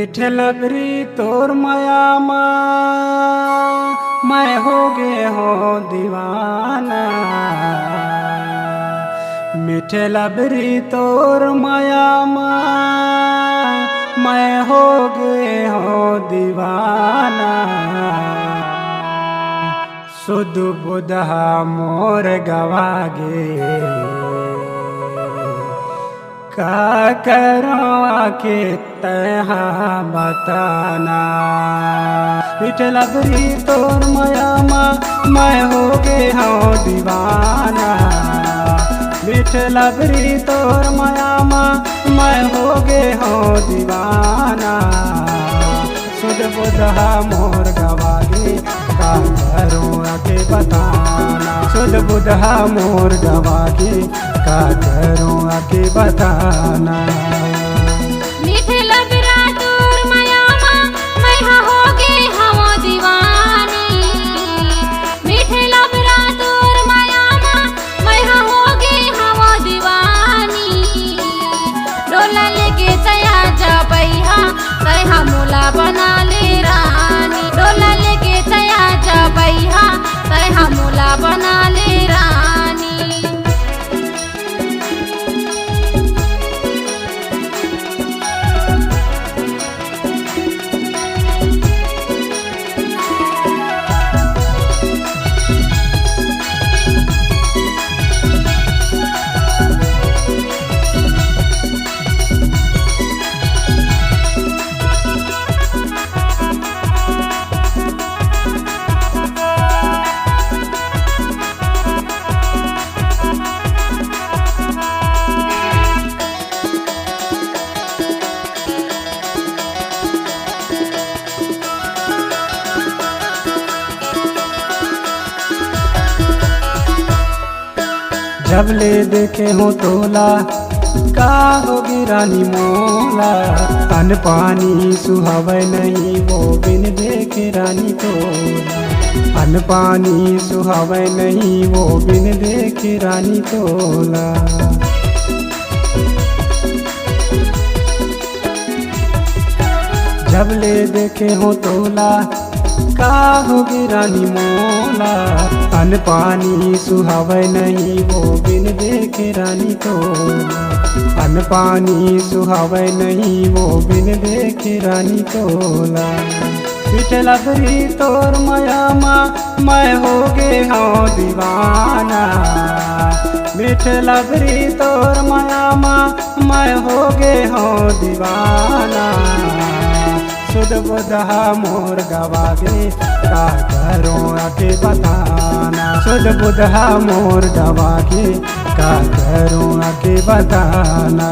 मीठे लबरी तोर माया मैं हो गे हो दीवाना। मीठे लबरी तोर माया मैं हो गे हो दीवाना। सुध बुधा मोर गवागे का करो आके तहा बताना। मीठे लबरी तोर माया मैं हो गे हो दीवाना। मीठे लबरी तोर माया मैं हो गे हो दीवाना। सुध बुधा मोर गवागे का करो आके बताना। सुध बुधा मोर गवागे का करो आके बताना। मीठे लबरा तोर माया मैं हो गे हो दीवानी। मीठे लबरा तोर माया मैं हो गे हो दीवानी। डोला लेके तया जा बैहा तया मोला बना ले रानी। डोला लेके तया जा बैहा तया मोला बना ले रानी। जब ले देखे हो तोला का होगी रानी मोला। अन पानी सुहावे नहीं वो बिन देखे रानी तोला। अन पानी सुहावे नहीं वो बिन देखे रानी तोला। जब ले देखे हो तोला का होगी रानी मोला। अन पानी सुहावे नहीं वो बिन देखे रानी तोला। अन पानी सुहावे नहीं वो बिन देखे रानी तोला। मीठे लबरी तोर माया मैं हो गे हो दीवाना। मीठे लबरी तोर माया मैं हो गे हो दीवाना। सुध बुधा मोर गवागे का करो आके बताना। सुध बुधा मोर गवागे का करो आके बताना।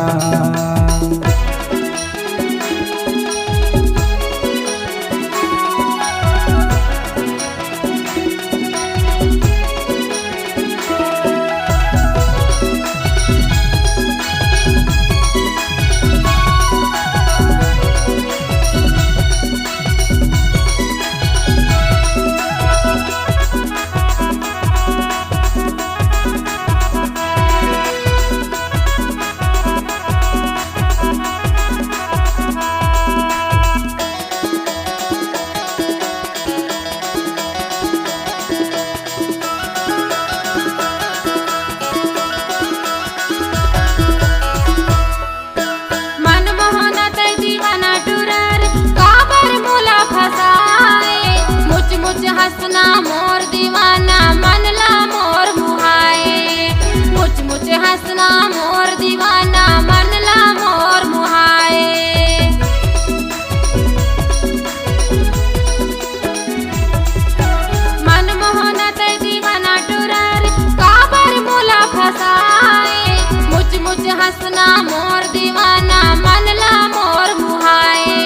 हंसना मोर दीवाना मनला मोर मुहाए। मुझ मुझ हंसना मोर दीवाना मनला मोर मुहाए। मन मोहन ते दीवाना टुरार काबर मोला फसाए। मुझ मुझ हंसना मोर दीवाना मनला मोर मुहाए।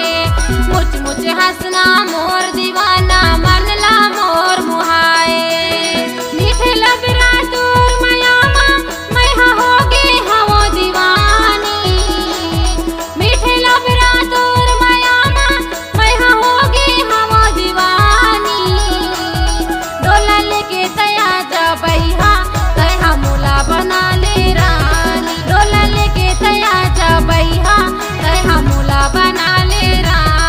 मुझ मुझ हंसना मोर दीवाना मनला मोर मुहाए। मीठे लबरा तोर माया मैं हो गे हो दीवानी। मीठे लबरा तोर माया मैं हो गे हो दीवानी। डोला लेके तया जा बैहा तया मोला बना ले रानी। डोला लेके तया जा बैहा तया मोला बना ले रानी।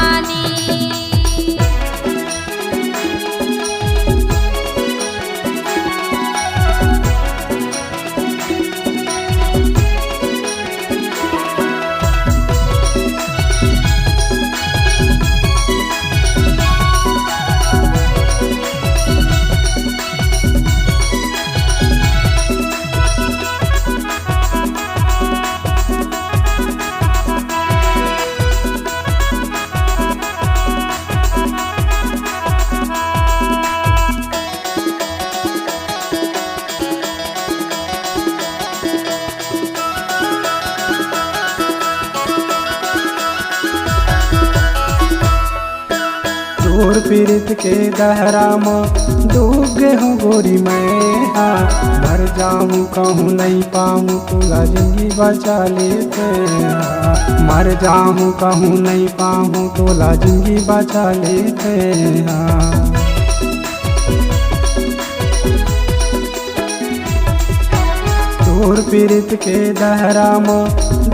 तोर पीड़ित के दहरा में डूब गे हूँ गोरी मैं हाँ। मर जाऊँ कहूँ नहीं पाऊँ तोला जिंदगी बचा लेते हाँ। मर जाऊँ कहूँ नहीं पाऊँ तोला जिंदगी बचा लेते हाँ। तोर पीड़ित के दहरा में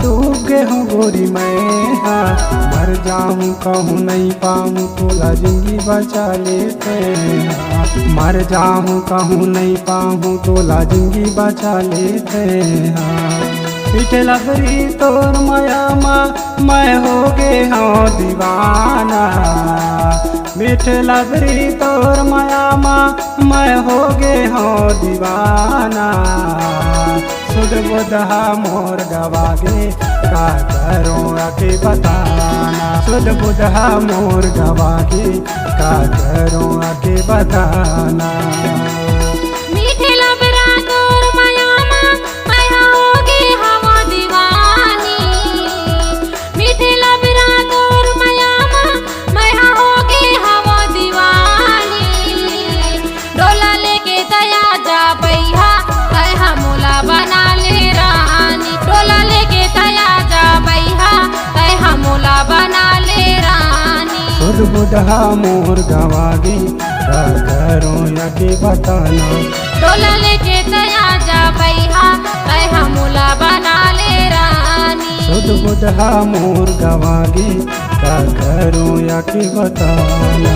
डूब गे हूँ गोरी मैं हाँ। मर जाऊँ कहूँ नहीं पाऊँ तोला जिंदगी बचा लेते हाँ। मर जाऊँ कहूँ नहीं पाऊँ तोला जिंदगी बचा लेते हाँ। पीठ लगरी तोर माया मैं हो गे हाँ दीवाना। मीठ लगरी तोर माया मैं हो गे हाँ दीवाना। सुध बुधा मोर गवागे का करूं आके बताना। सुध बुधा मोर गवागे का करूं आके बताना। मीठे लबरा तोर माया मैं होगे हवा दीवानी। मीठे लबरा तोर माया मैं होगे हवा दीवानी। डोला लेके दया जा बैहा कहा मोला बना ले रानी। डोला लेके दया जा बैहा कहा मोला बना ले रानी। सुध बुधा मोर गवागे का करूं आके बताना। डोला लेके दया जा बैहा कहा मोला बना ले रानी। सुध बुधा मोर गवागे का करूं आके बताना।